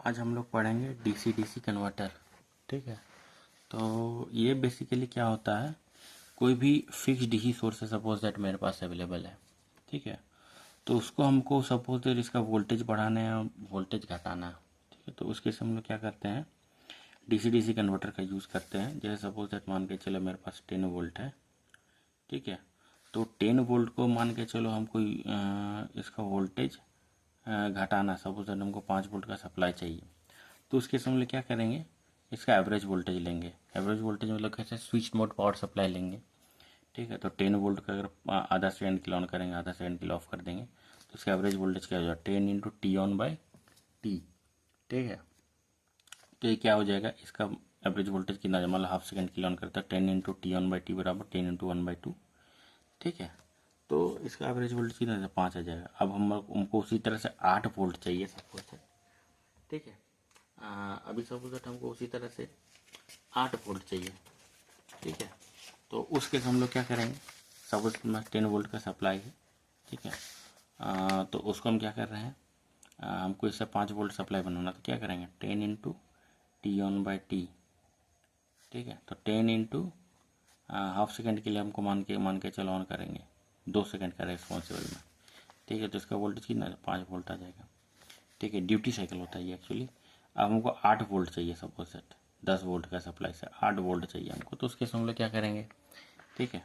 आज हम लोग पढ़ेंगे डीसी डीसी कन्वर्टर। ठीक है। तो ये बेसिकली क्या होता है, कोई भी फिक्स डीसी सोर्स है, सपोज दैट मेरे पास अवेलेबल है। ठीक है। तो उसको हमको सपोज दैट इसका वोल्टेज बढ़ाना है और वोल्टेज घटाना है। ठीक है। तो उसके से हम लोग क्या करते हैं, डीसी डीसी कन्वर्टर का यूज़ करते हैं। जैसे सपोज दैट मान के चलो मेरे पास 10 वोल्ट है। ठीक है। तो 10 वोल्ट को मान के चलो हमको इसका वोल्टेज घटाना, सपोज दैट हमको 5 वोल्ट का सप्लाई चाहिए। तो उसके समय में क्या करेंगे, इसका एवरेज वोल्टेज लेंगे। एवरेज वोल्टेज मतलब कैसे, स्विच मोड पावर सप्लाई लेंगे। ठीक है। तो 10 वोल्ट का अगर आधा सेकंड के लिए ऑन करेंगे, आधा सेकंड के लिए ऑफ कर देंगे, तो उसका एवरेज वोल्टेज क्या हो जाएगा, 10 into T on by T. ठीक है। तो ये क्या हो जाएगा, इसका एवरेज वोल्टेज कितना, मतलब हाफ सेकंड के लिए ऑन करता है, 10 into T on by T बराबर 10 इंटू 1/2। ठीक है। तो इसका एवरेज वोल्टेज कितना, 5 आ जाएगा। अब हमको उसी तरह से 8 वोल्ट चाहिए सपोज। ठीक है। अभी सपोज दैट हमको उसी तरह से 8 वोल्ट चाहिए। ठीक है। तो उस केस हम लोग क्या करेंगे, सपोज में 10 वोल्ट का सप्लाई है। ठीक है। तो उसको हम क्या कर रहे हैं, हमको इससे 5 वोल्ट सप्लाई बनाना, तो क्या करेंगे, 10 into T on by T. ठीक है। तो 10 इंटू हाफ सेकेंड के लिए हमको मान के चलो ऑन करेंगे, 2 सेकेंड का रेस्पॉन्सिबल में। ठीक है। तो इसका वोल्टेज कितना, 5 वोल्ट आ जाएगा। ठीक है। ड्यूटी साइकिल होता है ये एक्चुअली। अब हमको 8 वोल्ट चाहिए, सपोज सेट 10 वोल्ट का सप्लाई से 8 वोल्ट चाहिए हमको। तो उसके हम लोग क्या करेंगे, ठीक है।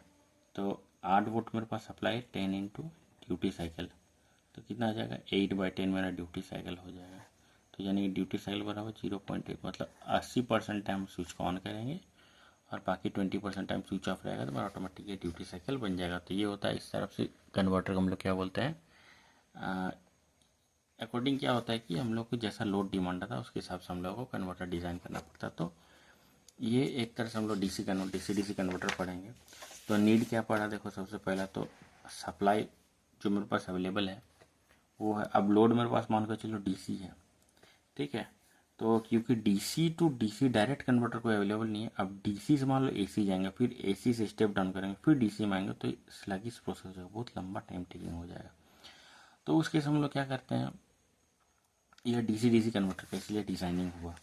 तो 8 वोल्ट मेरे पास सप्लाई, 10 इंटू ड्यूटी साइकिल, तो कितना आ जाएगा, 8/10 मेरा ड्यूटी साइकिल हो जाएगा। तो यानी ड्यूटी साइकिल बराबर 0.8, मतलब 80% टाइम स्विच को ऑन करेंगे और बाकी 20% टाइम स्विच ऑफ रहेगा, तो मेरा ऑटोमेटिकली ड्यूटी साइकिल बन जाएगा। तो ये होता है, इस तरफ से कन्वर्टर को हम लोग क्या बोलते हैं, अकॉर्डिंग क्या होता है कि हम लोग को जैसा लोड डिमांड आता है उसके हिसाब से हम लोग को कन्वर्टर डिज़ाइन करना पड़ता है। तो ये एक तरह से हम लोग डीसी डीसी कन्वर्टर पढ़ेंगे। तो नीड क्या पड़ा, देखो सबसे पहला तो सप्लाई जो मेरे पास अवेलेबल है वो है। अब लोड मेरे पास मान कर चलो डीसी है। ठीक है। तो क्योंकि DC to DC direct converter कोई अवेलेबल नहीं है, अब डीसी से मान लो एसी जाएंगे, फिर एसी से स्टेप डाउन करेंगे, फिर डीसी में आएंगे, तो स्लगिश प्रोसेस हो जाएगा, बहुत लंबा टाइम टेकिंग हो जाएगा। तो उस केस हम लोग क्या करते हैं, यह डीसी डीसी कन्वर्टर का इसलिए डिजाइनिंग हुआ।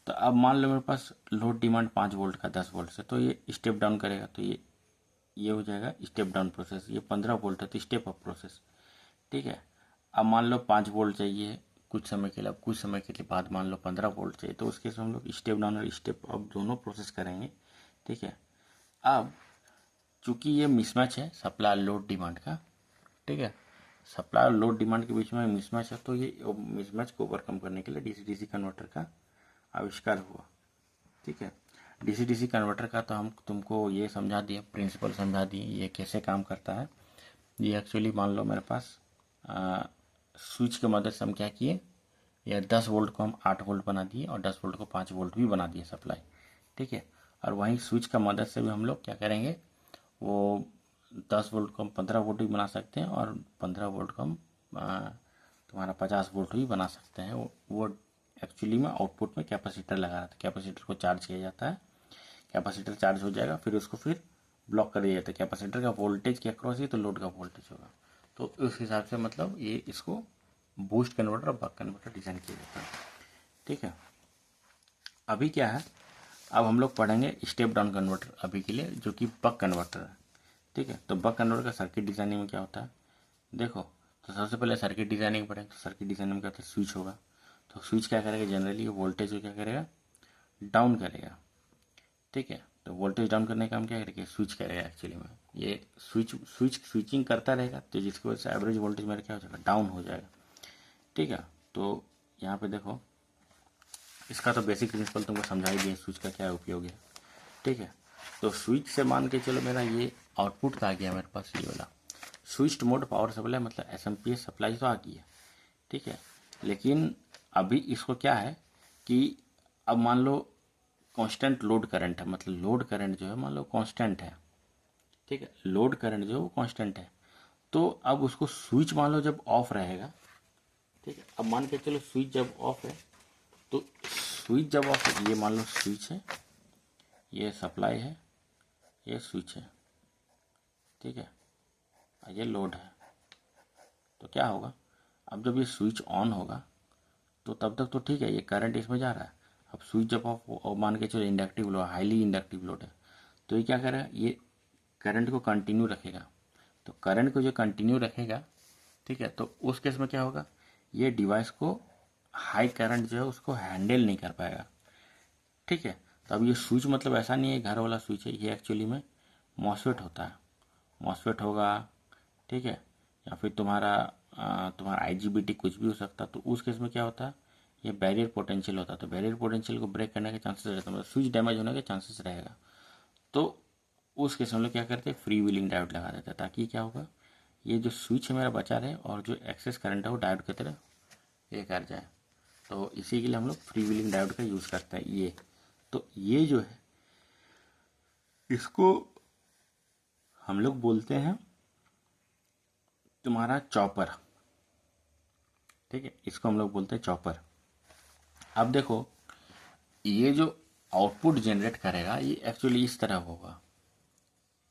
तो अब मान लो मेरे पास लोड डिमांड 5 वोल्ट का 10 वोल्ट से, तो ये स्टेप डाउन करेगा, तो ये हो जाएगा स्टेप डाउन प्रोसेस। ये 15 वोल्ट है तो स्टेप अप प्रोसेस। ठीक है। अब मान लो 5 वोल्ट चाहिए कुछ समय के लिए, अब कुछ समय के लिए बाद मान लो 15 वोल्ट चाहिए, तो उसके से हम लोग स्टेप डाउन और स्टेप अप दोनों प्रोसेस करेंगे। ठीक है। अब चूंकि ये मिसमैच है सप्लाई लोड डिमांड का, ठीक है, सप्लाई और लोड डिमांड के बीच में मिसमैच है, तो ये मिसमैच को ओवरकम करने के लिए डीसी डीसी कन्वर्टर का आविष्कार हुआ। ठीक है। डीसी डीसी कन्वर्टर का तो हम तुमको ये समझा दिए, प्रिंसिपल समझा दिए, ये कैसे काम करता है। ये एक्चुअली मान लो मेरे पास स्विच की मदद से हम क्या किए, या 10 वोल्ट को हम 8 वोल्ट बना दिए और 10 वोल्ट को 5 वोल्ट भी बना दिए सप्लाई। ठीक है। और वहीं स्विच का मदद से भी हम लोग क्या करेंगे, वो 10 वोल्ट को हम 15 वोल्ट भी बना सकते हैं और 15 वोल्ट को हम तुम्हारा 50 वोल्ट भी बना सकते हैं। वो एक्चुअली में आउटपुट में कैपेसिटर लगा रहता है, कैपेसिटर को चार्ज किया जाता है, कैपेसिटर चार्ज हो जाएगा, फिर उसको फिर ब्लॉक कर दिया जाता है। कैपेसिटर का वोल्टेज के अक्रॉस ही तो लोड का वोल्टेज होगा। तो उस हिसाब से मतलब ये इसको बूस्ट कन्वर्टर और बक कन्वर्टर डिजाइन किया जाता है। ठीक है। अभी क्या है, अब हम लोग पढ़ेंगे स्टेप डाउन कन्वर्टर अभी के लिए, जो कि बक कन्वर्टर है। ठीक है। तो बक कन्वर्टर का सर्किट डिजाइनिंग में क्या होता है, देखो। तो सबसे पहले सर्किट डिजाइनिंग पढ़ेंगे। तो सर्किट डिजाइनिंग में क्या होता है, स्विच होगा। तो स्विच क्या करेगा, जनरली वोल्टेज को क्या करेगा, डाउन करेगा। ठीक है। तो वोल्टेज डाउन करने का काम क्या करेगा, स्विच करेगा एक्चुअली में। ये स्विचिंग करता रहेगा, तो जिसकी वजह से एवरेज वोल्टेज मेरा क्या हो जाएगा, डाउन हो जाएगा। ठीक है। तो यहाँ पे देखो, इसका तो बेसिक प्रिंसिपल तुमको समझा ही दिया, स्विच का क्या उपयोग है। ठीक है। तो स्विच से मान के चलो मेरा ये आउटपुट का आ गया मेरे पास, ये वाला स्विच्ड मोड पावर सप्लाई, मतलब एसएमपीएस सप्लाई तो आ गई है। ठीक है। लेकिन अभी इसको क्या है कि अब मान लो कांस्टेंट लोड करंट है, मतलब लोड करंट जो है मान लो कांस्टेंट है। ठीक है। लोड करंट जो है वो कांस्टेंट है। तो अब उसको स्विच मान लो जब ऑफ रहेगा, ठीक है, अब मान के चलो स्विच जब ऑफ है, तो स्विच जब ऑफ है, ये मान लो स्विच है, ये सप्लाई है, ये स्विच है। ठीक है। और ये लोड है। तो क्या होगा, अब जब ये स्विच ऑन होगा तो तब तक तो ठीक है, ये करंट इसमें जा रहा है। अब स्विच जब ऑफ मान के चलो inductive load, highly inductive load है, तो ये क्या करेगा, ये करंट को कंटिन्यू रखेगा। तो करंट को जो कंटिन्यू रखेगा, ठीक है, तो उस केस में क्या होगा, ये डिवाइस को हाई करंट जो है उसको हैंडल नहीं कर पाएगा। ठीक है, तो अब ये स्विच मतलब ऐसा नहीं है घर वाला स्विच है, ये एक्चुअली में मॉसफेट होता है, मॉसफेट होगा। ठीक है, या फिर तुम्हारा आईजीबीटी कुछ भी हो सकता है। तो उस केस में क्या होता है, ये बैरियर पोटेंशियल होता है, तो बैरियर पोटेंशियल को ब्रेक करने के चांसेस रहते हैं, मतलब स्विच डैमेज होने के चांसेस रहेगा। तो उस केस में हम लोग क्या करते हैं, फ्री व्हीलिंग डायोड लगा देते हैं, ताकि क्या होगा, ये जो स्विच है मेरा बचा रहे और जो एक्सेस करंट है वो डायोड की तरह ये कर जाए। तो इसी के लिए हम लोग फ्री व्हीलिंग डायोड का यूज़ करते हैं ये। तो ये जो है इसको हम लोग बोलते हैं तुम्हारा चॉपर। ठीक है, इसको हम लोग बोलते हैं चॉपर। अब देखो, ये जो आउटपुट जनरेट करेगा ये एक्चुअली इस तरह होगा,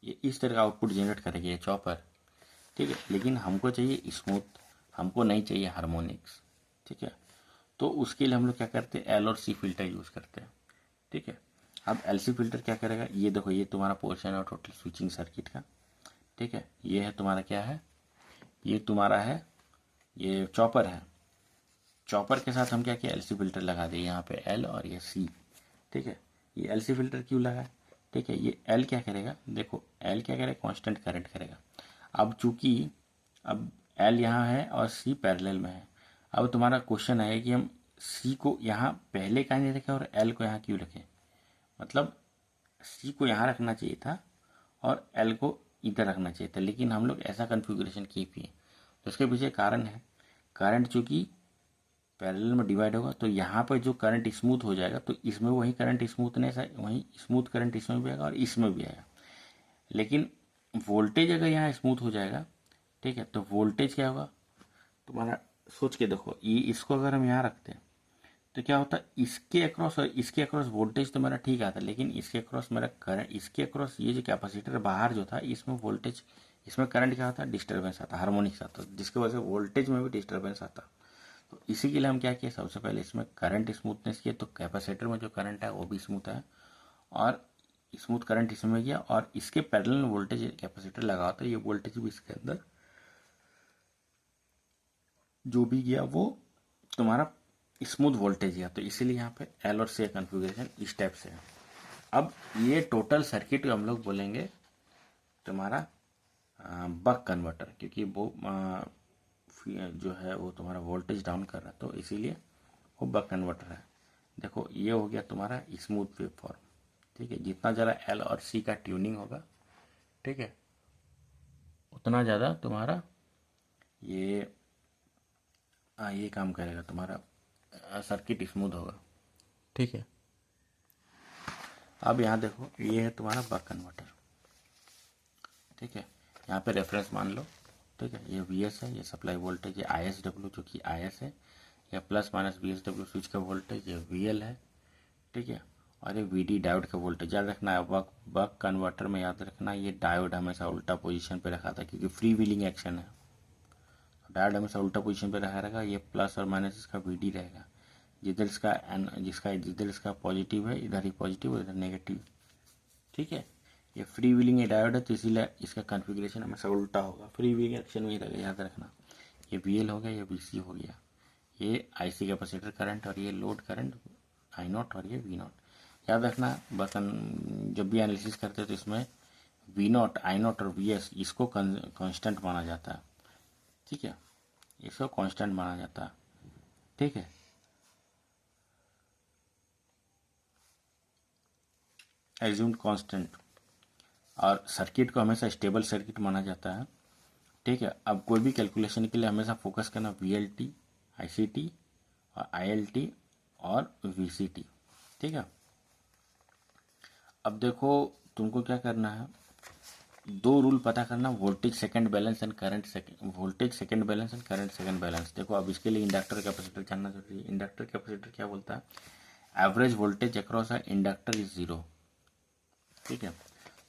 ये इस तरह का आउटपुट जनरेट करेगा ये चॉपर। ठीक है, लेकिन हमको चाहिए स्मूथ, हमको नहीं चाहिए हार्मोनिक्स। ठीक है, तो उसके लिए हम लोग क्या करते हैं, एल और सी फिल्टर यूज़ करते हैं। ठीक है, अब एल सी फिल्टर क्या करेगा, ये देखो ये तुम्हारा पोर्शन है टोटल स्विचिंग सर्किट का। ठीक है, ये है तुम्हारा क्या है, ये तुम्हारा है, ये चॉपर है। चॉपर के साथ हम क्या किया, एलसी फिल्टर लगा दिए यहाँ पे एल और ये सी। ठीक है, ये एलसी फिल्टर क्यों लगा है, ठीक है, ये एल क्या करेगा, देखो एल क्या करेगा, कांस्टेंट करंट करेगा। अब चूंकि अब एल यहाँ है और सी पैरेलल में है, अब तुम्हारा क्वेश्चन है कि हम सी को यहाँ पहले का नहीं रखें और एल को यहाँ क्यों रखें, मतलब सी को यहाँ रखना चाहिए था और एल को इधर रखना चाहिए था, लेकिन हम लोग ऐसा कन्फिग्रेशन किए पिए। तो इसके पीछे कारण है, करंट चूंकि पैरेलल में डिवाइड होगा तो यहाँ पर जो करंट स्मूथ हो जाएगा तो इसमें वही करंट स्मूथनेस है, वही स्मूथ करंट इसमें भी आएगा और इसमें भी आएगा। लेकिन वोल्टेज अगर यहाँ स्मूथ हो जाएगा, ठीक है, तो वोल्टेज क्या होगा तुम्हारा, सोच के देखो, ये इसको अगर हम यहाँ रखते हैं तो क्या होता है, इसके अक्रॉस और इसके अक्रॉस वोल्टेज तो मेरा ठीक आता है, लेकिन इसके अक्रॉस मेरा करंट, इसके अक्रॉस ये जो कैपेसिटर बाहर जो था इसमें वोल्टेज, इसमें करंट क्या होता है, डिस्टर्बेंस आता, हार्मोनिक्स आता, जिसकी वजह से वोल्टेज में भी डिस्टर्बेंस आता। तो इसी के लिए हम क्या किए, सबसे पहले इसमें करंट स्मूथनेस किए, तो कैपेसिटर में जो करंट है वो भी स्मूथ है और स्मूथ करंट इसमें गया, और इसके पैरेलल में वोल्टेज कैपेसिटर लगा तो ये वोल्टेज भी इसके अंदर जो भी गया वो तुम्हारा स्मूथ वोल्टेज गया। तो इसीलिए यहाँ पे एल और सी कन्फिग्रेशन इस टाइप से है। अब ये टोटल सर्किट हम लोग बोलेंगे तुम्हारा बक कन्वर्टर, क्योंकि वो जो है वो तुम्हारा वोल्टेज डाउन कर रहा है, तो इसीलिए वो बक कन्वर्टर है। देखो ये हो गया तुम्हारा स्मूथ वेव फॉर्म। ठीक है, जितना ज़्यादा एल और सी का ट्यूनिंग होगा, ठीक है, उतना ज़्यादा तुम्हारा ये ये काम करेगा, तुम्हारा सर्किट स्मूथ होगा। ठीक है, अब यहाँ देखो ये है तुम्हारा बक कन्वर्टर। ठीक है, यहाँ पे रेफरेंस मान लो। ठीक है, ये वी एस है, ये सप्लाई वोल्टेज, ये आई एस डब्ल्यू जो कि आई एस है, या plus minus V S W switch का वोल्टेज, ये वी एल है। ठीक है, और ये वी डी डायोड का वोल्टेज याद रखना है। बक बक कन्वर्टर में याद रखना ये डायोड हमेशा उल्टा पोजीशन पे रखा था, क्योंकि फ्री व्हीलिंग एक्शन है, डायोड हमेशा उल्टा पोजीशन पे रखा रहेगा। ये प्लस और माइनस इसका वी डी रहेगा, जिधर इसका पॉजिटिव है इधर ही पॉजिटिव, इधर नेगेटिव। ठीक है, ये फ्री व्हीलिंग डायोड है तो इसीलिए इसका कॉन्फ़िगरेशन हमेशा उल्टा होगा, फ्री व्हीलिंग एक्शन में ही रहेगा, याद रखना। ये वी एल हो गया, ये वी सी हो गया, ये आई सी कैपेसिटर करंट, और ये लोड करंट आई नॉट, और ये वी नॉट। याद रखना, बस जब भी एनालिसिस करते हैं तो इसमें वी नॉट, आई नॉट और वी एस इसको कांस्टेंट माना जाता है। ठीक है, इसको कांस्टेंट माना जाता है। ठीक है, एज्यूम्ड कांस्टेंट, और सर्किट को हमेशा स्टेबल सर्किट माना जाता है। ठीक है, अब कोई भी कैलकुलेशन के लिए हमेशा फोकस करना वी एल टी, आई सी टी और आई एल टी और वी सी टी। ठीक है, अब देखो तुमको क्या करना है, दो रूल पता करना, voltage second balance and current second, voltage second balance and current second balance. देखो अब इसके लिए इंडक्टर कैपेसिटर जानना जरूरी है। इंडक्टर कैपेसिटर क्या बोलता है, एवरेज वोल्टेज अक्रॉस है इंडक्टर इज जीरो। ठीक है,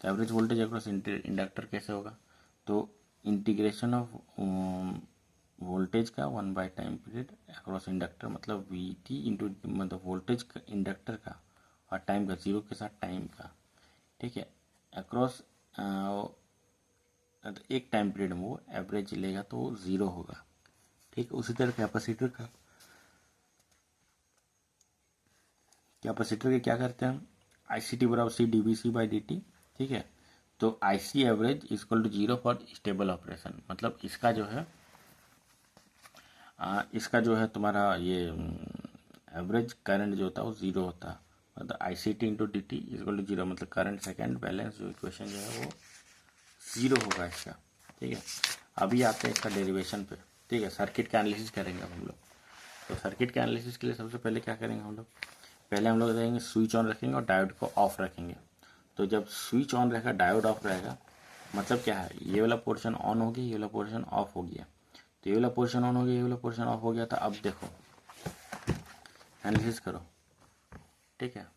तो एवरेज वोल्टेज अक्रॉस इंडक्टर कैसे होगा, तो इंटीग्रेशन ऑफ वोल्टेज का 1 by time period across inductor, मतलब वी टी इंटू मतलब वोल्टेज का इंडक्टर का और टाइम का, जीरो के साथ टाइम का, ठीक है, अक्रॉस एक टाइम पीरियड में वो एवरेज लेगा तो वो ज़ीरो होगा, ठीक है। उसी तरह कैपेसिटर का, कैपेसिटर के क्या करते हैं, आई सी टी बराबर C D B C by D T, ठीक है। तो I C average equal to zero for stable operation, मतलब इसका जो है इसका जो है तुम्हारा ये एवरेज करंट जो होता है वो ज़ीरो होता है, मतलब I C T into D T equal to zero, मतलब करंट सेकेंड बैलेंस जो इक्वेशन जो है वो ज़ीरो होगा इसका, ठीक है। अभी आते हैं इसका डेरिवेशन पे, ठीक है। सर्किट का एनालिसिस करेंगे अब हम लोग। तो सर्किट के एनालिसिस के लिए सबसे पहले क्या करेंगे हम लोग, पहले हम लोग देखेंगे स्विच ऑन रखेंगे और डायोड को ऑफ रखेंगे। तो जब स्विच ऑन रहेगा डायोड ऑफ रहेगा, मतलब क्या है, ये वाला पोर्शन ऑन हो गया, ये वाला पोर्शन ऑफ हो गया, तो ये वाला पोर्शन ऑन हो गया, ये वाला पोर्शन ऑफ हो गया था। अब देखो एनालिसिस करो, ठीक है।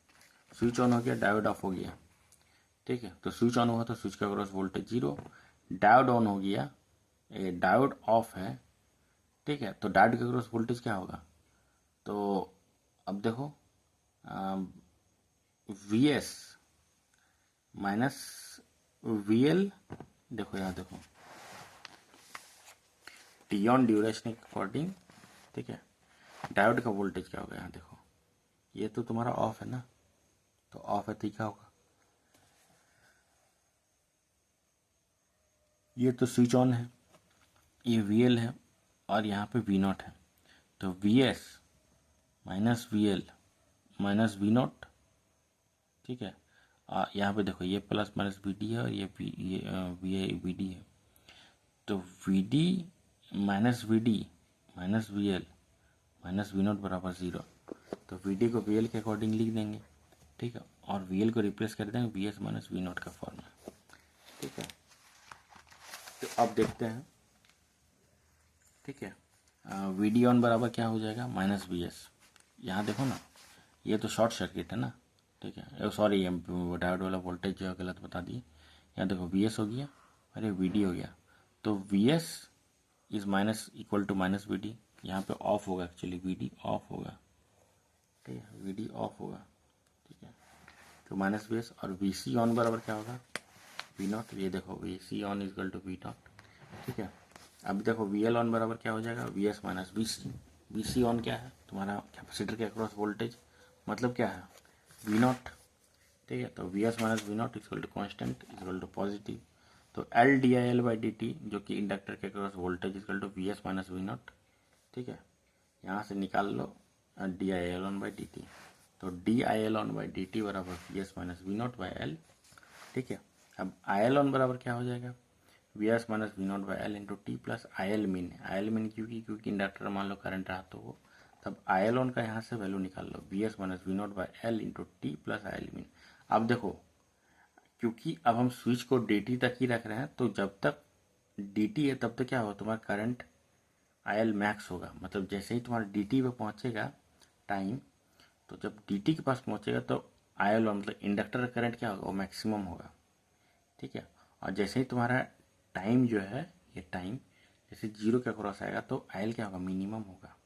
स्विच ऑन हो गया, डायोड ऑफ हो गया, ठीक है। तो स्विच ऑन हुआ तो स्विच का across voltage zero, diode on हो गया, डायोड ऑफ है, ठीक है। तो डायोड के अक्रॉस वोल्टेज क्या होगा, तो अब देखो V S minus V L, देखो यहाँ देखो टी ऑन ड्यूरेशन के अकॉर्डिंग, ठीक है। डायोड का वोल्टेज क्या होगा, यहाँ देखो ये तो तुम्हारा ऑफ है ना, तो ऑफ है तो क्या होगा, ये तो स्विच ऑन है, ये वी एल है और यहाँ पे वी नॉट है, तो V S minus V L minus V not, ठीक है। यहाँ पे देखो ये प्लस माइनस वी डी है और ये वी डी है, तो V D minus V D minus V L minus V naught बराबर ज़ीरो। तो वी डी को वी एल के अकॉर्डिंग लिख देंगे, ठीक है, और वी एल को रिप्लेस कर देंगे V S minus V naught का फॉर्म में, ठीक है। तो अब देखते हैं, ठीक है, वी डी ऑन बराबर क्या हो जाएगा, माइनस वी एस। यहाँ देखो ना ये तो शॉर्ट सर्किट है ना, ठीक है, सॉरी डायोड वाला वोल्टेज जो है गलत बता दिए। यहाँ देखो वी एस हो गया, अरे वी डी हो गया, तो V S is minus equal to minus V D, यहाँ पे ऑफ होगा, एक्चुअली वी डी ऑफ होगा, ठीक है, वी डी ऑफ होगा, ठीक है। तो माइनस वी एस और वी सी ऑन बराबर क्या होगा, वी नॉट, ये देखो V C on equal to V not, ठीक है। अब देखो वी एल ऑन बराबर क्या हो जाएगा, V S minus V C. V C on क्या है, तुम्हारा कैपेसिटर के अक्रॉस वोल्टेज, मतलब क्या है, वी नॉट, ठीक है। तो V S minus V nought equal to constant equal to positive, तो L D I L by D T जो कि इंडक्टर के across voltage equal to V S minus V not, ठीक है। यहाँ से निकाल लो D I L on by D T, तो D I L on by D T बराबर V S minus V not by L, ठीक है। अब आई एल ऑन बराबर क्या हो जाएगा, V S minus V not by L into T plus I L mean, I L mean क्योंकि inductor मान लो करंट रहा तो वो, तब आई एल ऑन का यहाँ से वैल्यू निकाल लो, V S minus V not by L into T plus I L min. अब देखो क्योंकि अब हम स्विच को डी टी तक ही रख रहे हैं, तो जब तक डी टी है तब तक क्या होगा, तुम्हारा करंट आई एल मैक्स होगा, मतलब जैसे ही तुम्हारा डी टी पे पहुँचेगा टाइम, तो जब डी टी के पास पहुँचेगा तो आई एल मतलब इंडक्टर का करंट क्या होगा, वो मैक्सिमम होगा, ठीक है। और जैसे ही तुम्हारा टाइम जो है, ये टाइम जैसे जीरो के क्रॉस आएगा तो आई एल क्या होगा, मिनिमम होगा,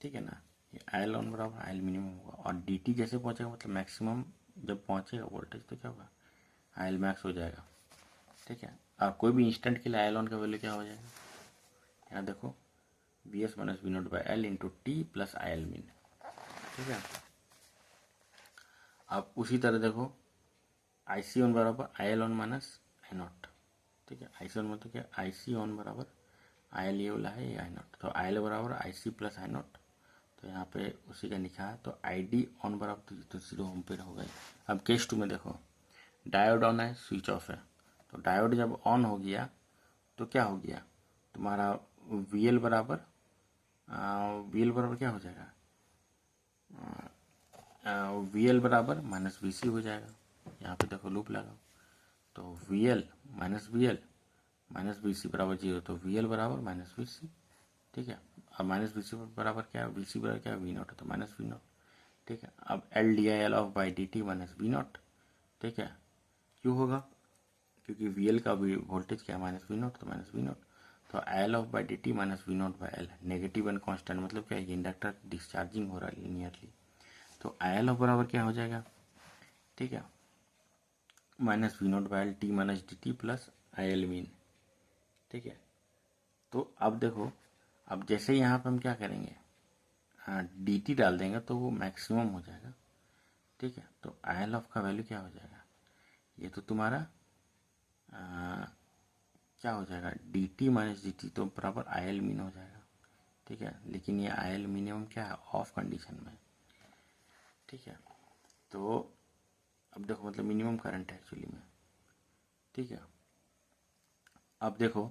ठीक है ना। ये आई एल ऑन बराबर आई एल मिनिमम होगा, और डी टी जैसे पहुँचेगा मतलब मैक्सिमम जब पहुँचेगा वोल्टेज तो क्या होगा, आई एल मैक्स हो जाएगा, ठीक है। और कोई भी इंस्टेंट के लिए आई एल ऑन का वैल्यू क्या हो जाएगा, यहाँ देखो V S minus V not by L into T plus I L mean, ठीक है। अब उसी तरह देखो आई सी ऑन बराबर I L on minus I not, ठीक है। आई सी ऑन मतलब क्या, आई सी ऑन बराबर आई एल ये वाला है, ये आई नॉट, तो आई एल बराबर आई सी प्लस आई नॉट, तो यहाँ पे उसी का लिखा है, तो आई डी ऑन बराबर तो जीरो होम पे होगा ही। अब केस टू में देखो डायोड ऑन है, स्विच ऑफ है, तो डायोड जब ऑन हो गया तो क्या हो गया, तुम्हारा वी एल बराबर क्या हो जाएगा, वी एल बराबर माइनस वी सी हो जाएगा। यहाँ पे देखो लूप लगाओ, तो वी एल माइनस वी सी बराबर जीरो, तो वी एल बराबर माइनस वी सी, ठीक है। अब माइनस वी सी बराबर क्या है, वी सी बराबर क्या है, वी नॉट है, तो माइनस वी नॉट, ठीक है। अब L D I L off by D T minus V not, ठीक है, क्यों होगा, क्योंकि वी एल का वोल्टेज क्या है, माइनस वी नॉट, तो माइनस वी नॉट, तो I L off by D T minus V not by L, negative and constant मतलब क्या है, इंडक्टर डिस्चार्जिंग हो रहा है लीनियरली। तो आई एल ऑफ बराबर क्या हो जाएगा, ठीक है, minus V not by L T minus D T plus I L mean, ठीक है। तो अब देखो, अब जैसे यहाँ पे हम क्या करेंगे, डी टी डाल देंगे तो वो मैक्सिमम हो जाएगा, ठीक है। तो आई एल ऑफ का वैल्यू क्या हो जाएगा, ये तो तुम्हारा क्या हो जाएगा, D T minus D T तो बराबर आई एल मीन हो जाएगा, ठीक है। लेकिन ये आई एल मिनिमम क्या है, ऑफ कंडीशन में, ठीक है। तो अब देखो मतलब मिनिमम करंट है एक्चुअली में, ठीक है। अब देखो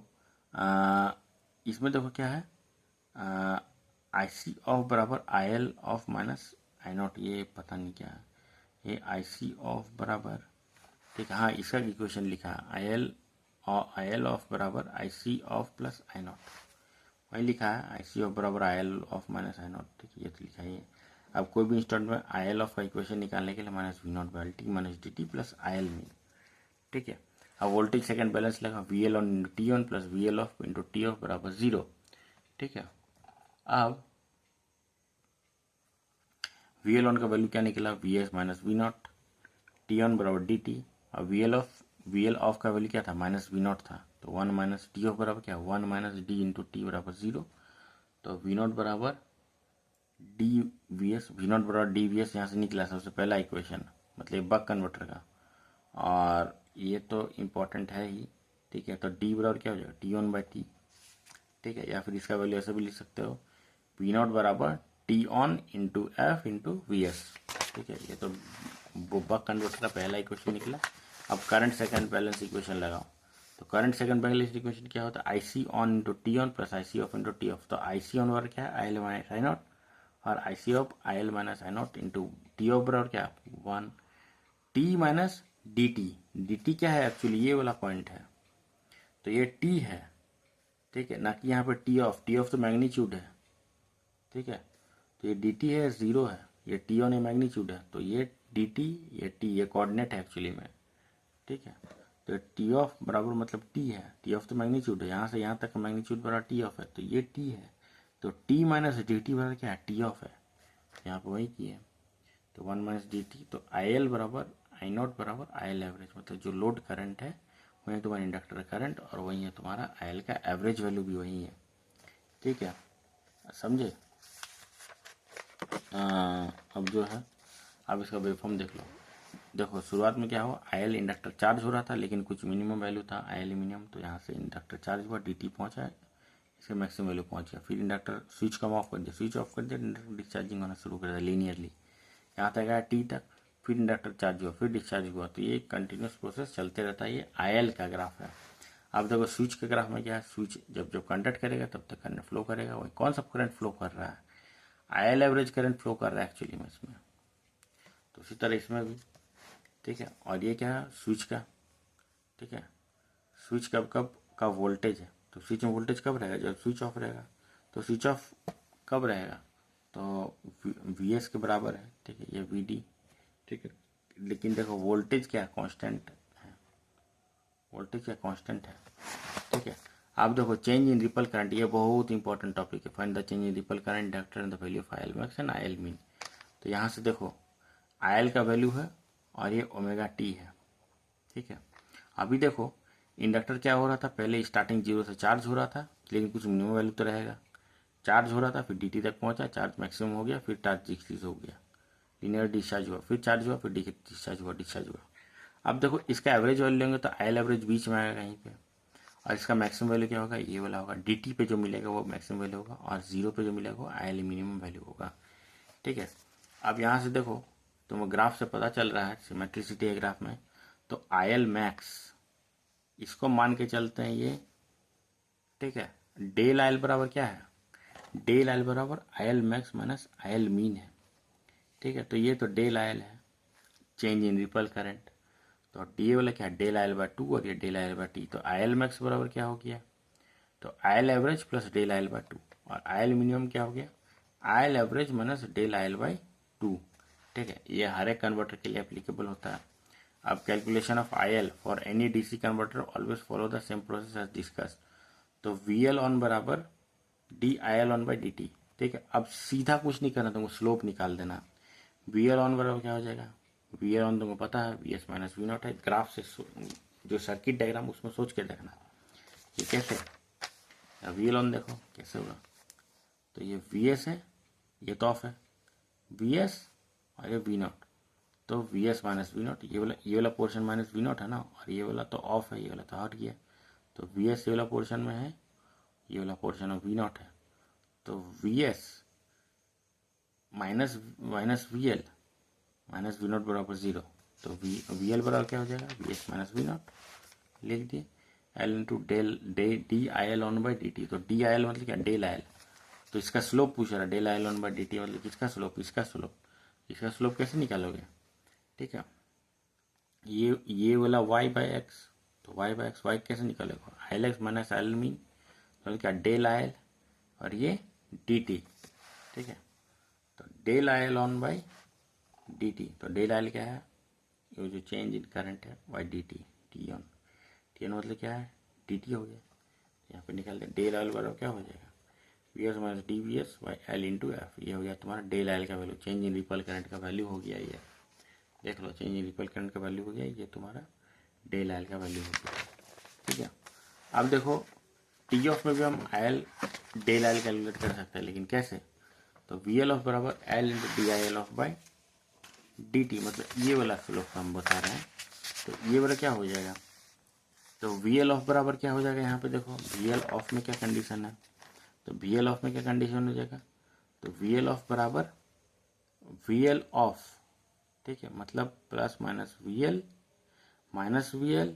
इसमें देखो क्या है, आई सी ऑफ बराबर I L of minus I not, ये पता नहीं क्या है, ये आई सी ऑफ बराबर, ठीक है, हाँ इसका इक्वेशन लिखा है, आई एल ऑफ बराबर आई C of plus I not, वही लिखा है, आई सी ऑफ बराबर I L of minus I not, ठीक है, ये तो लिखा है। अब कोई भी इंस्टेंट में आई एल ऑफ का इक्वेशन निकालने के लिए minus V not by T minus D T plus I L mean, ठीक है। अब वोल्टेज सेकंड बैलेंस लगा, V L on into T on plus V L off into T off बराबर 0, ठीक है। अब वी एल ऑन का value क्या निकला, V S minus V naught, T on बराबर डी टी, और वी एल ऑफ का वैल्यू क्या था, माइनस वी नॉट था, तो 1 माइनस टी ऑफ बराबर क्या, 1 माइनस डी इंटू टी बराबर 0, तो वी नॉट बराबर D V S, V naught बराबर डी वी एस यहाँ से निकला सबसे पहला इक्वेशन, मतलब बक कन्वर्टर का, और ये तो इम्पोर्टेंट है ही, ठीक है। तो डी बराबर क्या हो जाएगा, टी ऑन बाई टी, ठीक है, या फिर इसका वैल्यू ऐसे भी लिख सकते हो, वी नॉट बराबर T on into F into V S, ठीक है। ये तो बक कन्वर्टर का पहला इक्वेशन निकला। अब करंट सेकंड बैलेंस इक्वेशन लगाओ, तो करंट सेकंड बैलेंस इक्वेशन क्या होता है, I C on into T on plus I C off into T off, तो आई सी ऑन बराबर क्या है, I L minus I nought, और I C off I L minus I nought into T off बराबर क्या, 1 T minus D T, D T क्या है actually, ये वाला पॉइंट है, तो ये टी है, ठीक है, ना कि यहाँ पे टी ऑफ तो मैग्नीट्यूड है, ठीक है। तो ये डी टी है, 0 है, ये टी ऑन ए मैग्नीट्यूड है, तो ये डी टी, ये टी, ये कोऑर्डिनेट है एक्चुअली में, ठीक है। तो टी ऑफ बराबर मतलब टी है, टी ऑफ तो मैग्नीट्यूड है, यहाँ से यहाँ तक मैग्नीट्यूड बराबर टी ऑफ है, तो ये टी है, तो टी माइनस डी टी बराबर क्या है, टी ऑफ है, यहाँ पे वही की है, तो 1 माइनस डी टी, तो आई एल बराबर आई नॉट बराबर आई एल एवरेज, मतलब जो लोड करंट है वही तुम्हारा इंडक्टर करंट, और वही है तुम्हारा आई एल का एवरेज वैल्यू भी वही है, ठीक है, समझे। अब जो है, अब इसका वेवफॉर्म देख लो, देखो शुरुआत में क्या हुआ, आई एल इंडक्टर चार्ज हो रहा था, लेकिन कुछ मिनिमम वैल्यू था आई एल मिनिमम, तो यहाँ से इंडक्टर चार्ज हुआ, डी टी पहुँचा, इसके मैक्सिमम वैल्यू पहुँच गया, फिर इंडक्टर स्विच कम ऑफ कर दिया, स्विच ऑफ कर दिया, इंडक्टर डिस्चार्जिंग होना शुरू कर दिया लीनियरली, यहाँ तक आया टी तक, फिर इंडक्टर चार्ज हुआ, फिर डिस्चार्ज हुआ, तो ये कंटिन्यूस प्रोसेस चलते रहता है, ये आई एल का ग्राफ है। अब देखो स्विच के ग्राफ में क्या है, स्विच जब जब कंडक्ट करेगा तब तक करंट फ्लो करेगा, वही कौन सा करंट फ्लो कर रहा है, I L average current flow कर रहा है एक्चुअली में इसमें, तो उसी तरह इसमें भी, ठीक है। और ये क्या है, स्विच का, ठीक है, स्विच कब कब का वोल्टेज है, तो स्विच में वोल्टेज कब रहेगा, जब स्विच ऑफ रहेगा, तो स्विच ऑफ कब रहेगा, तो वी एस के बराबर है, ठीक है, ये वी डी, ठीक है। लेकिन देखो वोल्टेज क्या कांस्टेंट है, वोल्टेज क्या कांस्टेंट है, ठीक है। आप देखो चेंज इन रिपल करंट, ये बहुत इंपॉर्टेंट टॉपिक है, find the change in ripple current inductor and the value of I L max and I L mean. तो यहाँ से देखो आई एल का वैल्यू है और ये ओमेगा टी है, ठीक है। अभी देखो इंडक्टर क्या हो रहा था, पहले स्टार्टिंग 0 से चार्ज हो रहा था, लेकिन कुछ मिनिमम वैल्यू तो रहेगा, चार्ज हो रहा था, फिर डी टी तक पहुंचा, चार्ज मैक्सिमम हो गया, फिर चार्ज डिक्रीज हो गया, लीनियर डिस्चार्ज हुआ, फिर चार्ज हुआ, फिर डिस्चार्ज हुआ। अब देखो इसका एवरेज वैल्यू लेंगे तो आई एल एवरेज बीच में आएगा कहीं पे, और इसका मैक्सिमम वैल्यू क्या होगा, ये वाला होगा, डी टी पे जो मिलेगा वो मैक्सिमम वैल्यू होगा, और 0 पे जो मिलेगा वो आई एल मिनिमम वैल्यू होगा, ठीक है। अब यहाँ से देखो तो ग्राफ से पता चल रहा है, सिमेट्रिसिटी है ग्राफ में, तो आई एल मैक्स इसको मान के चलते हैं ये, ठीक है। डेल आई एल बराबर क्या है, डेल आई एल बराबर I L max minus I L mean है, ठीक है। तो ये तो डेल आई एल है, चेंज इन रिपल करंट, तो डी वाला क्या है, डेल आई एल बाय 2 और ये del I L by T, तो आई एल मैक्स बराबर क्या हो गया, तो I L average plus del I L by 2, और आई एल मिनिमम क्या हो गया, I L average minus del I L by 2, ठीक है। ये हर एक कन्वर्टर के लिए एप्लीकेबल होता है। अब calculation of I L for any DC converter always follow the same process as discuss, तो वी एल ऑन बराबर D I L on by D T. ठीक है, अब सीधा कुछ नहीं करना, तुमको स्लोप निकाल देना। वी एल ऑन बराबर क्या हो जाएगा, वी एल ऑन तुमको पता है V S minus V naught है। ग्राफ से जो सर्किट डायग्राम उसमें सोच के देखना ये कैसे। वी एल ऑन देखो कैसे होगा, तो ये वी एस है, ये तो ऑफ है, वी एस और ये वी नॉट, तो V S minus V naught, ये वाला पोर्शन माइनस वी नॉट है ना, और ये वाला तो ऑफ है, ये वाला तो हट गया। तो वी एस ये वाला पोर्शन में है, ये वाला पोर्शन ऑफ वी नॉट है, तो V S minus minus V naught बराबर जीरो। तो वी एल बराबर क्या हो जाएगा, V S minus V naught लिख दिए, L into D I L on by D T. तो डी आई एल मतलब क्या, डेल आई एल। तो इसका स्लोप पूछ रहा है, del I L on by D T मतलब किसका स्लोप, इसका स्लोप। इसका स्लोप कैसे निकालोगे, ठीक है, ये वाला y बाई एक्स, तो y बाई एक्स, वाई कैसे निकालेगा, I L x minus I L mean मतलब क्या, डेल आई एल और ये डी टी। ठीक है, तो del I L on by D T, तो डेल आई एल क्या है, ये जो चेंज इन करंट है by D T, T on मतलब क्या है, डी टी हो गया। यहाँ पे निकाल दे, डेल आई एल बराबर क्या हो जाएगा, V S minus D V S by L into F. ये हो गया तुम्हारा डेल आई एल का value, change in ripple current का वैल्यू हो गया ये, देख लो चेंज इन रिपल करंट का वैल्यू हो गया, ये तुम्हारा डेल आई एल का वैल्यू हो गया। ठीक है, अब देखो टी ऑफ में भी हम I L del I L calculate कर सकते हैं, लेकिन कैसे, तो वी एल ऑफ बराबर L into D I L off by D T, मतलब ये वाला स्लोप हम बता रहे हैं। तो ये वाला क्या हो जाएगा, तो वी एल ऑफ बराबर क्या हो जाएगा, यहाँ पे देखो वी एल ऑफ में क्या कंडीशन है, तो वी एल ऑफ में क्या कंडीशन हो जाएगा, तो वी एल ऑफ बराबर वी एल ऑफ, ठीक है, मतलब plus minus V L minus V L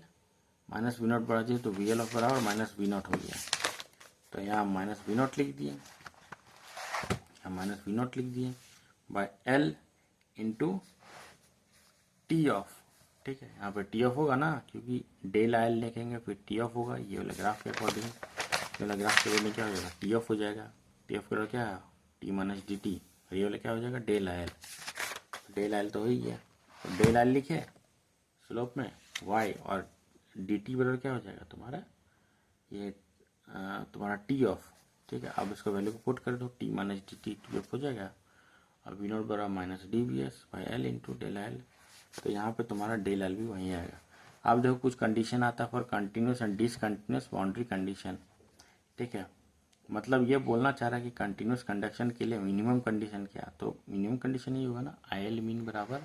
minus V naught बराबर, तो वी एल ऑफ बराबर माइनस वी नॉट हो गया। तो यहाँ माइनस वी नॉट लिख दिए, यहाँ माइनस वी नॉट लिख दिए by L into T of. ठीक है, यहाँ पे टी ऑफ होगा ना, क्योंकि डेल आई एल लिखेंगे फिर टी ऑफ होगा, ये वाला ग्राफ के अकॉर्डिंग, ये वाला ग्राफ के अकॉर्डिंग क्या हो जाएगा, टी ऑफ हो जाएगा। टी ऑफ करो क्या है, टी माइनस डी टी, और ये वाला क्या हो जाएगा, del I L. Del I L तो हो ही गया, तो डेल आई एल लिखे स्लोप में वाई, और डी टी बराबर क्या हो जाएगा तुम्हारा, ये तुम्हारा टी ऑफ। ठीक है, अब इसको वैल्यू को पुट कर दो, T minus D T T off हो जाएगा, और वी नॉट बराबर minus D V S by L into del I L. तो यहाँ पे तुम्हारा डेल एल भी वहीं आएगा। अब देखो कुछ कंडीशन आता है for continuous and discontinuous boundary condition. ठीक है, मतलब ये बोलना चाह रहा है कि कंटिन्यूस कंडक्शन के लिए मिनिमम कंडीशन क्या, तो मिनिमम कंडीशन ये होगा ना, आई एल मीन बराबर,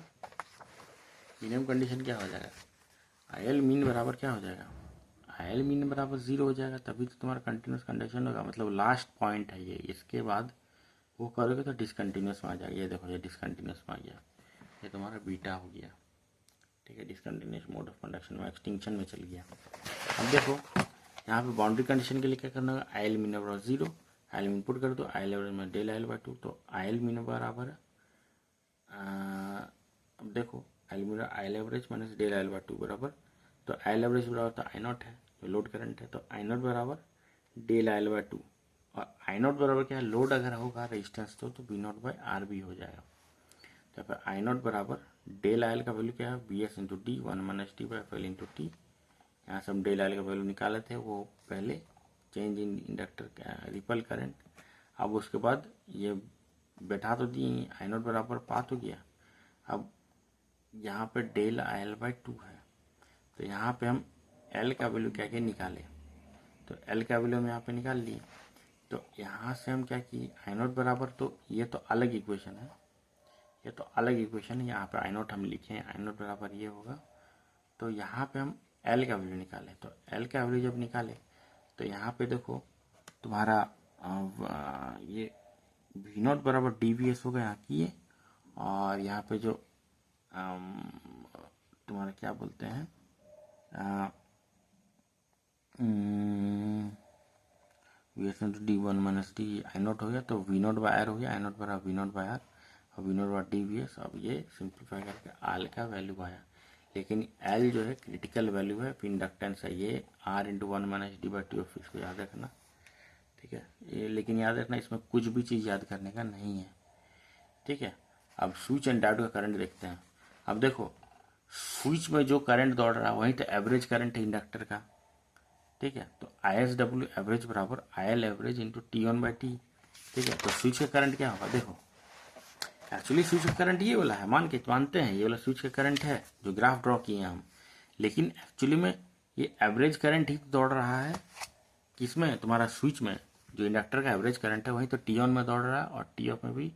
मिनिमम कंडीशन क्या हो जाएगा, आई एल मीन बराबर क्या हो जाएगा, आई एल मीन बराबर जीरो हो जाएगा, तभी तो तुम्हारा कंटिन्यूस कंडक्शन होगा। मतलब लास्ट पॉइंट है ये, इसके बाद वो करोगे तो डिसकंटिन्यूस में आ जाएगा। ये देखो ये डिसकंटिन्यूस में आ गया, ये तुम्हारा बीटा हो गया। ठीक है, डिसकंटिन्यूस मोड ऑफ कंडक्शन में एक्सटिंक्शन में चल गया। अब देखो यहाँ पे बाउंड्री कंडीशन के लिए क्या करना होगा, आई एल मीन बराबर zero, I L mean put कर दो, आई एल एवरेज में del I L by two, तो आई एल मीन बराबर अब देखो I L average minus del I L by two बराबर, तो आई एल एवरेज बराबर तो आई नॉट है, जो लोड करंट है, तो आई नॉट बराबर del I L by two, और आई नॉट बराबर क्या है, लोड अगर होगा रेजिस्टेंस तो V not by R B हो जाएगा। तो फिर आई नॉट बराबर डेल आई एल का वैल्यू क्या है, B S into D one minus T by L into T. यहाँ से हम डेल आई एल का वैल्यू निकाले थे, वो पहले change in inductor ripple current. अब उसके बाद ये बैठा तो दिए, आई नॉट बराबर पात हो गया। अब यहाँ पे del I L by two है, तो यहाँ पे हम एल का वैल्यू क्या क्या निकाले, तो एल का वैल्यू हम यहाँ पे निकाल लिए। तो यहाँ से हम क्या किए, आई नॉट बराबर, तो ये तो अलग इक्वेशन है, ये तो अलग इक्वेशन है, यहाँ पे आई नॉट हम लिखे हैं, आई नॉट बराबर ये होगा। तो यहाँ पे हम एल का वैल्यू निकाले, तो एल का वैल्यू जब निकाले तो यहाँ पे देखो तुम्हारा ये वी नॉट बराबर डी वी एस होगा यहाँ की ये, और यहाँ पे जो तुम्हारा क्या बोलते हैं V S into D one minus D I naught हो गया, तो वी नॉट बाई आर हो गया, आई नॉट बराबर वी नॉट बाई आर, और V not by D V S. अब ये सिंप्लीफाई करके आर का वैल्यू आया, लेकिन एल जो है क्रिटिकल वैल्यू है, इंडक्टेंस है ये R into one minus D by two off, इसको याद रखना। ठीक है, ये लेकिन याद रखना इसमें कुछ भी चीज़ याद करने का नहीं है। ठीक है, अब स्विच एंड डायोड का करंट देखते हैं। अब देखो स्विच में जो करंट दौड़ रहा है वही तो एवरेज करंट है इंडक्टर का। ठीक है। तो आई एस डब्ल्यू एवरेज बराबर I L average into T on by T. ठीक है। तो स्विच का करंट क्या होगा, देखो एक्चुअली स्विच का करंट ये वाला है, मानते हैं ये वाला स्विच का करंट है जो ग्राफ ड्रॉ किए हैं हम, लेकिन एक्चुअली में ये एवरेज करंट ही तो दौड़ रहा है किसमें, तुम्हारा स्विच में। जो इंडक्टर का एवरेज करंट है वही तो टी ऑन में दौड़ रहा है और टी ऑफ में भी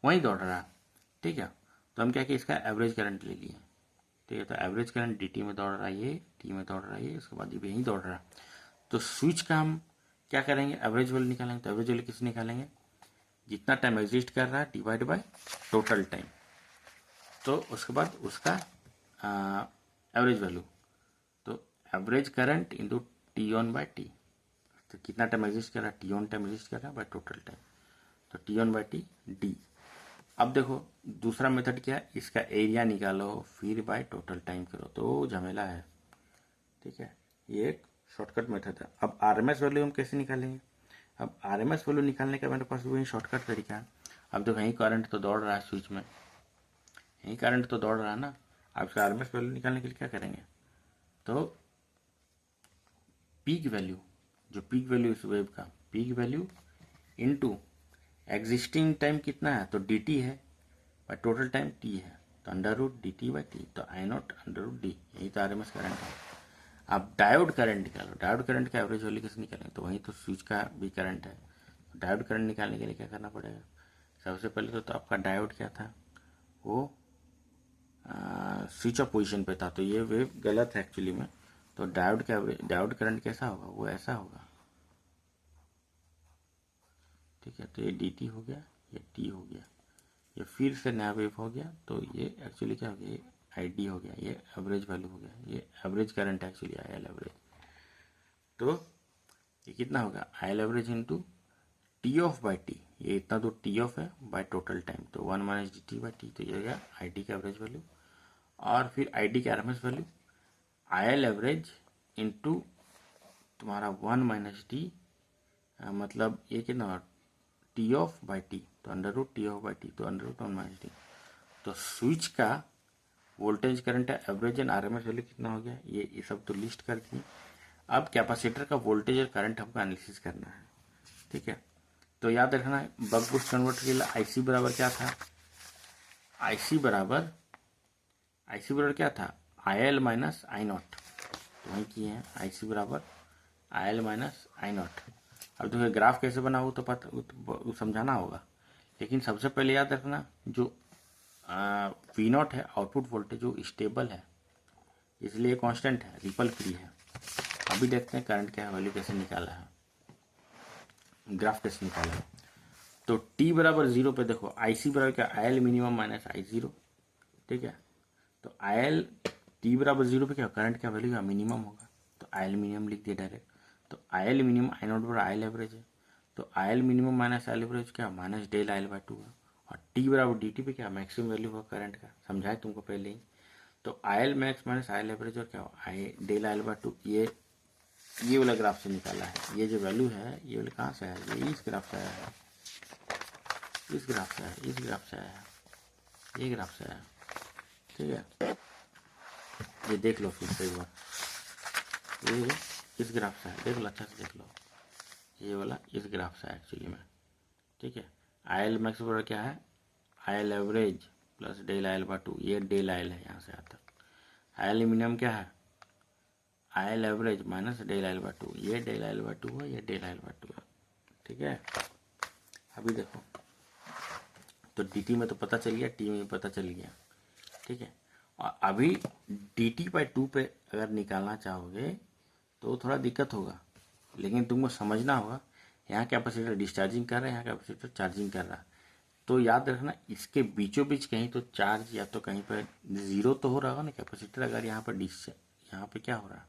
वही दौड़ रहा है। ठीक है। तो हम क्या कि इसका एवरेज करंट ले लिए। ठीक है। तो एवरेज करंट डी टी में दौड़ रहा है, ये टी में दौड़ रहा है, ये उसके बाद ये भी यहीं दौड़ रहा है। तो स्विच का हम क्या करेंगे, एवरेज वैल्यू निकालेंगे। तो एवरेज वैल्यू किससे निकालेंगे, जितना टाइम एग्जिस्ट कर रहा है डिवाइड बाय टोटल टाइम। तो उसके बाद उसका एवरेज वैल्यू, तो average current into T on by T. तो कितना टाइम एग्जिस्ट कर रहा है, टी ऑन टाइम एग्जिस्ट कर रहा है बाय टोटल टाइम, तो T on by T D. अब देखो दूसरा मेथड क्या है, इसका एरिया निकालो फिर बाय टोटल टाइम करो, तो झमेला है। ठीक है। ये एक शॉर्टकट मेथड है। अब आरएमएस वैल्यू हम कैसे निकालेंगे, अब आरएमएस वैल्यू निकालने का मेरे पास वही शॉर्टकट तरीका है। अब देखो यही करंट तो दौड़ रहा है स्विच में, यही करंट तो दौड़ रहा है ना। अब इसका आरएमएस वैल्यू निकालने के लिए क्या करेंगे, तो पीक वैल्यू, जो पीक वैल्यू इस वेव का peak value into existing time कितना है, तो डी टी है बाय टोटल टाइम टी है, तो under root D T by T, तो I naught under root D, यही तो आरएमएस करंट है। अब डायोड करंट निकालो, डायोड करंट का एवरेज वैल्यू कैसे निकालेंगे, तो वही तो स्विच का भी करंट है। डायोड करंट निकालने के लिए क्या करना पड़ेगा, सबसे पहले तो आपका डायोड क्या था, वो स्विच ऑफ पोजीशन पे था, तो ये वेव गलत है एक्चुअली में। तो डायोड करंट कैसा होगा, वो ऐसा होगा। ठीक है। तो ये डी टी हो गया, ये टी हो गया, ये फिर से नया वेव हो गया, तो ये एक्चुअली क्या हो गया, ये आई डी हो गया, ये एवरेज वैल्यू हो गया, ये एवरेज करंट है एक्चुअली आई एल एवरेज। तो ये कितना होगा, I L average into T off by T, ये इतना तो टी ऑफ है बाय टोटल टाइम, तो 1 minus D T by T, तो ये हो गया आई डी का एवरेज वैल्यू। और फिर आई डी का R M S value I L average into तुम्हारा 1 माइनस डी, मतलब ये कितना टी ऑफ बाई टी, तो under root T off by T, तो अंडर रूट 1 माइनस डी। तो स्विच का वोल्टेज करंट है एवरेज एंड आरएमएस वैल्यू कितना हो गया, ये सब तो लिस्ट कर दी। अब कैपेसिटर का वोल्टेज और करंट हमको एनालिसिस करना है। ठीक है। तो याद रखना है बक बूस्ट कन्वर्टर के लिए आईसी बराबर क्या था, आईसी बराबर क्या था, आई एल माइनस आई नॉट, तो वही किए हैं आईसी बराबर I L minus I not. अब देखिए ग्राफ कैसे बना वो तो पता वो समझाना होगा, लेकिन सबसे पहले याद रखना जो वी नॉट है आउटपुट वोल्टेज वो स्टेबल है, इसलिए कांस्टेंट है, रिपल फ्री है। अभी देखते हैं करंट क्या वैल्यू कैसे निकाला है, ग्राफ कैसे निकाला है। तो t बराबर 0 पे देखो आईसी बराबर क्या, आई एल मिनिमम माइनस आई जीरो। ठीक है। तो आई एल टी बराबर 0 पे क्या करंट का वैल्यू क्या मिनिमम होगा, तो आई एल मिनिमम लिख दिया डायरेक्ट। तो I L minimum I not बराबर आई एल एवरेज है, तो I L minimum minus I L average क्या minus del I L by two है। और टी बराबर डी टी पे क्या मैक्सिमम वैल्यू होगा करंट का, समझाए तुमको पहले ही। तो I L max minus I L average और क्या हो I del I L by two, ये वाला ग्राफ से निकाला है। ये जो वैल्यू है ये वाला कहाँ से है, ये इस ग्राफ से आया है, इस ग्राफ से आया, इस ग्राफ से आया है, ये ग्राफ से आया। ठीक है। ये देख लो फिर से एक बार, ये इस ग्राफ से है, देख लो अच्छा से देख लो, ये वाला इस ग्राफ से है एक्चुअली में। ठीक है। आई एल मैक्स बराबर क्या है, I L average plus del I L by two, ये डेल आई एल है यहाँ से आता। आई एल मिनिमम क्या है, I L average minus del I L by two, ये del I L by two है, ये del I L by two है। ठीक है। अभी देखो तो डी टी में तो पता चल गया, टी में पता चल गया। ठीक है। और अभी डी टी बाई टू पे अगर निकालना चाहोगे तो थोड़ा दिक्कत होगा, लेकिन तुमको समझना होगा यहाँ कैपेसिटर डिस्चार्जिंग कर रहा है, यहाँ कैपेसिटर चार्जिंग कर रहा है। तो याद रखना इसके बीचों बीच कहीं तो चार्ज या तो कहीं पर जीरो तो हो रहा होगा ना कैपेसिटर, अगर यहाँ पर यहाँ पे क्या हो रहा है,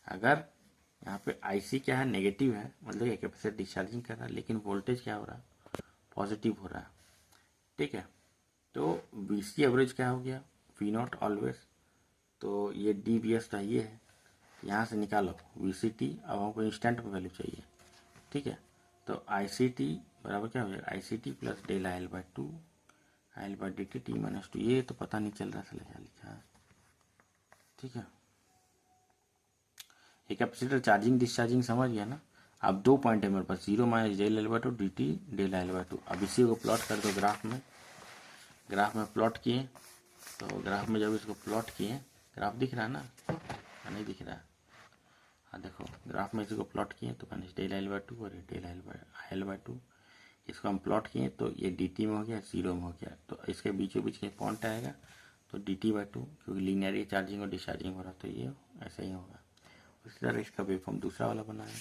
अगर यहाँ पे आईसी क्या है नेगेटिव है, मतलब ये कैपेसिटर डिस्चार्जिंग कर रहा है, लेकिन वोल्टेज क्या हो रहा है पॉजिटिव हो रहा है। ठीक है। तो वीसी एवरेज क्या हो गया, वी नॉट ऑलवेज, तो ये डी बी एस था, ये है, यहाँ से निकालो वी सी टी। अब हमको इंस्टेंट में वैल्यू चाहिए। ठीक है। तो आई सी टी बराबर क्या हो जाएगा, I C T plus del I L by two, I L by D T T minus two, ये तो पता नहीं चल रहा था क्या लिखा है। ठीक है। ये कैपेसिटर चार्जिंग डिस्चार्जिंग समझ गया ना। अब 2 पॉइंट है मेरे पास, 0 minus del L by two D T del L by two. अब इसी को प्लॉट कर दो ग्राफ में, ग्राफ में प्लॉट किए तो ग्राफ में जब इसको प्लॉट किए, ग्राफ दिख रहा है ना, नहीं दिख रहा है, हाँ देखो ग्राफ में इसको प्लॉट किए तो minus del L by two और ये डेल एल बाई टू, इसको हम प्लॉट किए तो ये डी टी में हो गया, 0 में हो गया, तो इसके बीचों बीच के पॉइंट आएगा तो डी टी बाई टू, क्योंकि लीनियर चार्जिंग और डिस्चार्जिंग हो रहा तो ये ऐसा ही होगा। उसी तरह इसका वेव फॉर्म दूसरा वाला बना है,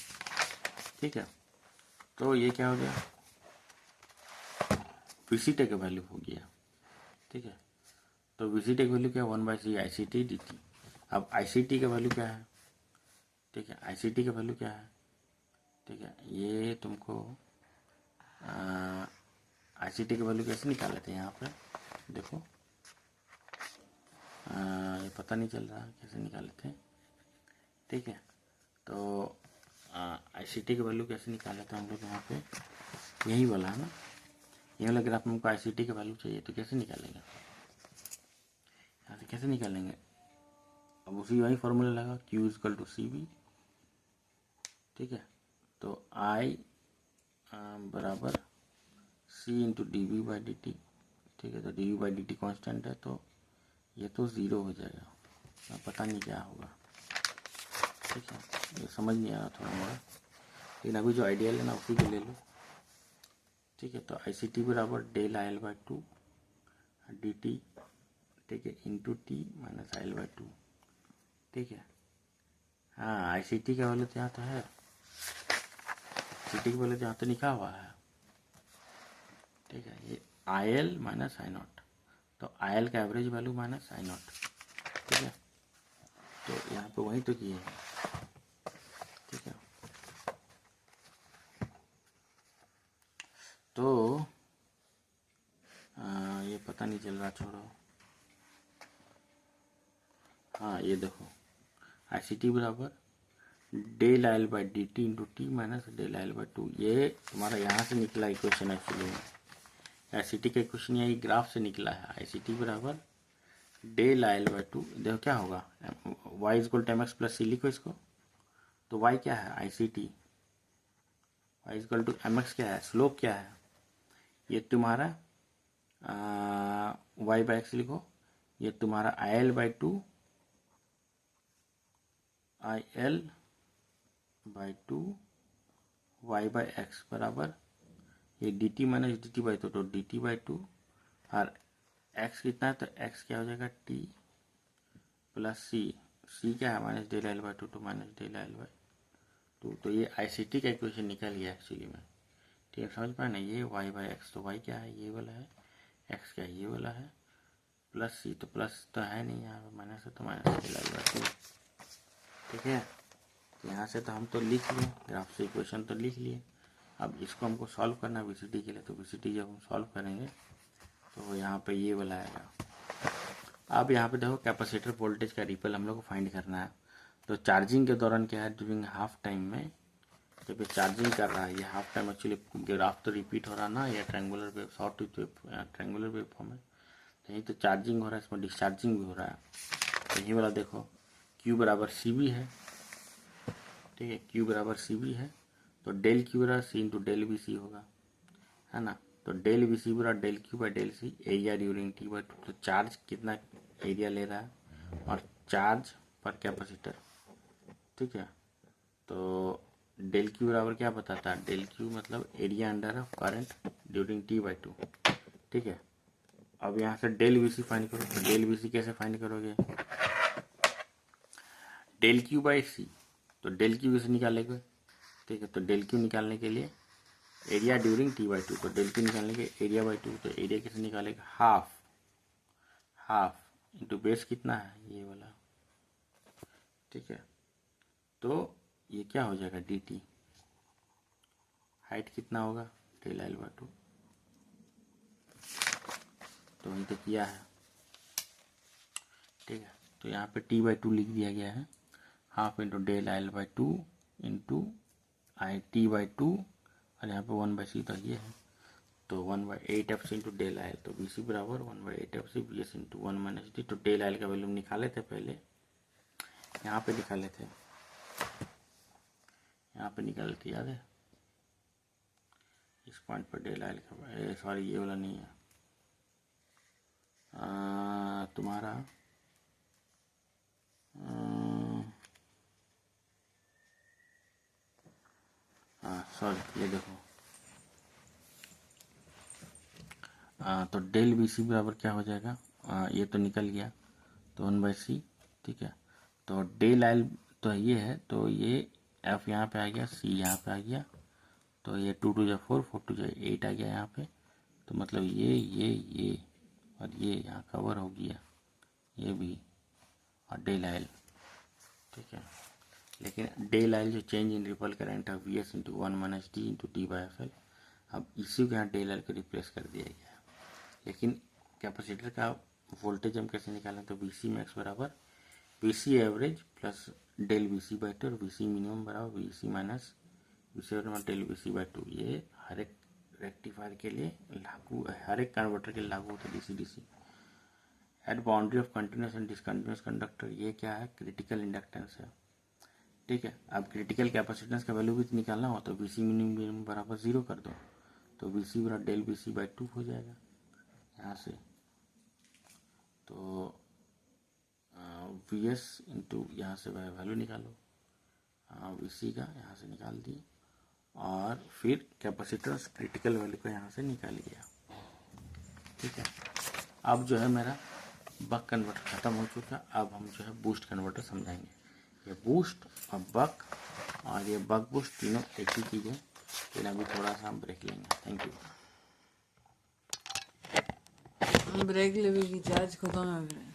ठीक है। तो ये क्या हो गया, वीसीटी का वैल्यू हो गया, ठीक है। तो वीसीटी का वैल्यू क्या है, 1/c आई सी टी डी टी। अब आई सी टी का वैल्यू क्या है, ठीक है, आई सी टी का वैल्यू क्या है, ठीक है, ये तुमको आई सी टी का वैल्यू कैसे निकाले थे यहाँ पे देखो, ये पता नहीं चल रहा कैसे निकाले थे, ठीक है। तो आई सी टी का वैल्यू कैसे निकाले थे हम लोग यहाँ पे, यही वाला है ना, ये वाला ग्राफ में हमको आई सी टी का वैल्यू चाहिए, तो कैसे निकालेंगे, यहाँ से कैसे निकालेंगे, अब उसी वही फॉर्मूला लगा, Q equal to C B, ठीक है। तो I बराबर C into D V by D T, ठीक है। तो D V by D T constant है तो ये तो 0 हो जाएगा, पता नहीं क्या होगा, ठीक है। ये समझ नहीं आ रहा थोड़ा मोड़ा, लेकिन अभी जो आइडियल है ना उसी को ले लो, ठीक है। तो आई सी टी बराबर del I L by two D T, ठीक है, into T minus I L by two, ठीक है। हाँ आई सी टी का वैल्यू तो यहाँ तो है, सी टी का वैल्यू तो यहाँ तो लिखा हुआ है, ठीक है। ये आई एल माइनस आई नॉट, तो आई एल का average value minus I not, ठीक है। तो यहाँ पे वही तो किए हैं, ठीक है। तो ये पता नहीं चल रहा, छोड़ो। हाँ ये देखो आई सी टी बराबर del I L by D T into T minus del I L by two, ये तुम्हारा यहाँ से निकला इक्वेशन एक्चुअली में, आई सी टी का इक्वेशन यही ग्राफ से निकला है। आई सी टी बराबर del I L by two, देखो क्या होगा, Y is equal to M X plus C, लिखो इसको। तो वाई क्या है, I C T, Y is equal to M X क्या है, स्लोप क्या है, ये तुम्हारा वाई बाई एक्स लिखो, ये तुम्हारा I L by two, I L by two Y by X बराबर ये D T minus D T by two, तो डी टी बाई टू, और एक्स कितना है तो एक्स क्या हो जाएगा टी प्लस सी, सी क्या है minus del L by two, तो minus del L by two. तो ये आई सी टी का इक्वेशन निकल गया एक्चुअली में, ठीक है, समझ पाए ना। ये वाई बाई एक्स, तो वाई क्या है ये वाला है, एक्स क्या है ये वाला है, प्लस सी, तो प्लस तो है नहीं यहाँ पे, माइनस है तो minus del L by two, ठीक है। तो यहाँ से तो हम तो लिख लिए, ग्राफ से इक्वेशन तो लिख लिए। अब इसको हमको सॉल्व करना है वीसीटी के लिए, तो वीसीटी जब हम सॉल्व करेंगे तो यहाँ पे ये वाला आएगा। अब यहाँ पे देखो कैपेसिटर वोल्टेज का रिपल हम लोग को फाइंड करना है। तो चार्जिंग के दौरान क्या है, ड्यूरिंग हाफ टाइम में जब ये चार्जिंग कर रहा है, ये हाफ टाइम एक्चुअली ग्राफ तो रिपीट हो रहा ना, या triangular wave, short wave, triangular wave form है, तो यही तो चार्जिंग हो रहा है, इसमें डिस्चार्जिंग भी हो रहा है। तो यही वाला देखो Q बराबर सी बी है, ठीक है, Q बराबर सी बी है, तो डेल क्यू बराबर C into del B C होगा, है ना। तो डेल बी सी बराबर del Q by del C, area during T by two, तो चार्ज कितना एरिया ले रहा है और चार्ज पर कैपेसिटर, ठीक है। तो डेल क्यू बराबर क्या बताता है, डेल क्यू मतलब area under of current during T by two, ठीक है। अब यहाँ से डेल बी सी फाइंड करो, तो डेल बी सी कैसे फाइंड करोगे, डेल क्यू बाई सी, तो डेल क्यू कैसे निकालेंगे, ठीक है। तो डेल क्यू निकालने के लिए area during T by two, तो डेल क्यू निकालने के एरिया बाई टू, तो एरिया कैसे निकालेगा, हाफ, हाफ इंटू बेस कितना है ये वाला, ठीक है। तो ये क्या हो जाएगा डी टी, हाइट कितना होगा डेल एल बाई टू, तो वही तो किया है, ठीक है। तो यहाँ पे टी बाई टू लिख दिया गया है, half into del L by two into I T by two, और यहाँ पे 1/c तो ये है, तो 1/8 F C into del I L, तो बी सी बराबर 1/8 F C B S into 1 minus D. तो डेल आई एल का वैल्यू निकाले थे पहले, यहाँ पे निकाले थे, यहाँ पे निकालती याद है, इस पॉइंट पर डेल आई लिखा हुआ है, सॉरी ये वाला नहीं है, तुम्हारा सॉरी ये देखो, तो डेल बी सी बराबर क्या हो जाएगा, ये तो निकल गया, तो 1/c, ठीक है। तो डेल आई तो ये है, तो ये एफ यहाँ पे आ गया, सी यहाँ पे आ गया, तो ये 2 2 4 4 2 8 आ गया यहाँ पे, तो मतलब ये और ये यहाँ कवर हो गया, ये भी, और डेल आई, ठीक है। लेकिन डेल आई जो चेंज इन रिपल करंट है V S into 1 minus D into D by F L, अब इसी को यहाँ डेल आई को रिप्लेस कर दिया गया है। लेकिन कैपेसिटर का वोल्टेज हम कैसे निकालें, तो वी सी मैक्स बराबर V C average plus del V C by two, और वी सी मिनिमम बराबर V C minus V C del V C by two. ये हर एक रेक्टिफायर के लिए लागू, हर एक कन्वर्टर के लिए लागू होता है, DC DC. At boundary of continuous and discontinuous conductor, ये क्या है, क्रिटिकल इंडक्टेंस है, ठीक है। अब क्रिटिकल कैपेसिटेंस का वैल्यू भी निकालना हो तो वी सी मिनिमम बराबर 0 कर दो, तो वी सी बराबर डेल वी सी बाई 2 हो जाएगा यहाँ से। तो वी एस इंटू यहाँ से वैल्यू निकालो, वी सी का यहाँ से निकाल दिए, और फिर कैपेसिटेंस क्रिटिकल वैल्यू को यहाँ से निकाल लिया, ठीक है। अब जो है मेरा बक कन्वर्टर ख़त्म हो चुका, अब हम जो है बूस्ट कन्वर्टर समझाएंगे। ये बूस्ट और बक, और ये बक बूस्ट तीनों एक ही चीज़ है, लेकिन अभी थोड़ा सा हम ब्रेक लेंगे। Thank you. ब्रेक लेवे की चार्ज खत्म है।